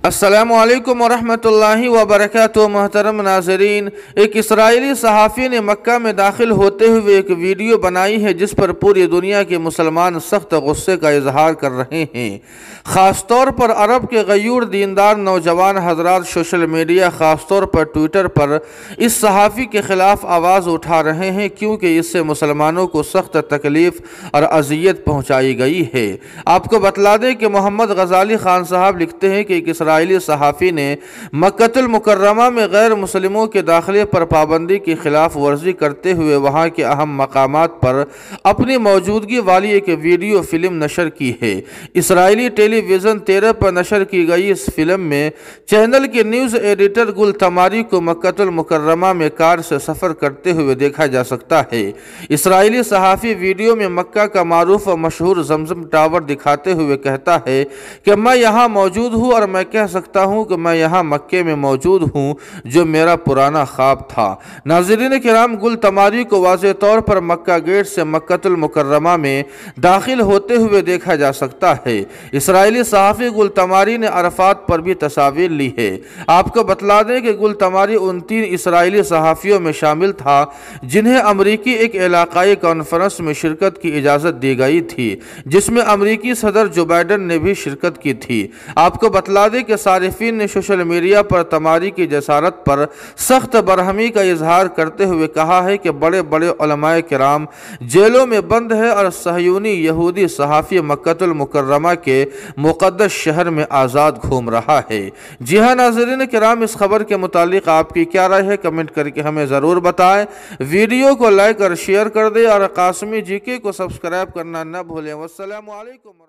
السلام علیکم ورحمۃ اللہ وبرکاتہ۔ محترم ناظرین، ایک اسرائیلی صحافی نے مکہ میں داخل ہوتے ہوئے ایک ویڈیو بنائی ہے جس پر پوری دنیا کے مسلمان سخت غصے کا اظہار کر رہے ہیں۔ خاص طور پر عرب کے غیور دیندار نوجوان حضرات سوشل میڈیا، خاص طور پر ٹویٹر پر اس صحافی کے خلاف آواز اٹھا رہے ہیں کیونکہ اس سے مسلمانوں کو سخت تکلیف اور اذیت پہنچائی گئی ہے۔ آپ کو بتلا دیں کہ محمد غزالی خان صاحب لکھتے ہیں کہ ایک اسرائیلی صحافی نے مکۃ المکرمہ میں غیر مسلموں کے داخلے پر پابندی کی خلاف ورزی کرتے ہوئے وہاں کے اہم مقامات پر اپنی موجودگی والی ایک ویڈیو فلم نشر کی ہے۔ اسرائیلی ٹیلی ویژن 13 پر نشر کی گئی اس فلم میں چینل کے نیوز ایڈیٹر گل تماری کو مکۃ المکرمہ میں کار سے سفر کرتے ہوئے دیکھا جا سکتا ہے۔ اسرائیلی صحافی ویڈیو میں مکہ کا معروف اور مشہور زمزم ٹاور دکھاتے ہوئے کہتا ہے کہ میں یہاں موجود ہوں اور میں کہہ سکتا ہوں کہ میں یہاں مکے میں موجود ہوں جو میرا پرانا خواب تھا۔ ناظرین کرام، گل تماری کو واضح طور پر مکہ گیٹ سے مکۃ المکرمہ میں داخل ہوتے ہوئے دیکھا جا سکتا ہے۔ اسرائیلی صحافی گل تماری نے عرفات پر بھی تصاویر لی ہے۔ آپ کو بتلا دیں کہ گل تماری ان 3 اسرائیلی صحافیوں میں شامل تھا جنہیں امریکی ایک علاقائی کانفرنس میں شرکت کی اجازت دی گئی تھی جس میں امریکی صدر جو بائیڈن نے بھی شرکت کی تھی۔ آپ کو بتلا دیں کہ صارفین نے سوشل میڈیا پر تماری کی جسارت پر سخت برہمی کا اظہار کرتے ہوئے کہا ہے کہ بڑے بڑے علماء کرام جیلوں میں بند ہے اور صہیونی یہودی صحافی مکۃ المکرمہ کے مقدس شہر میں آزاد گھوم رہا ہے۔ جی ہاں ناظرین کرام، اس خبر کے متعلق آپ کی کیا رائے ہے؟ کمنٹ کر کے ہمیں ضرور بتائیں۔ ویڈیو کو لائک اور شیئر کر دیں اور قاسمی جی کے کو سبسکرائب کرنا نہ بھولیں۔ والسلام علیکم۔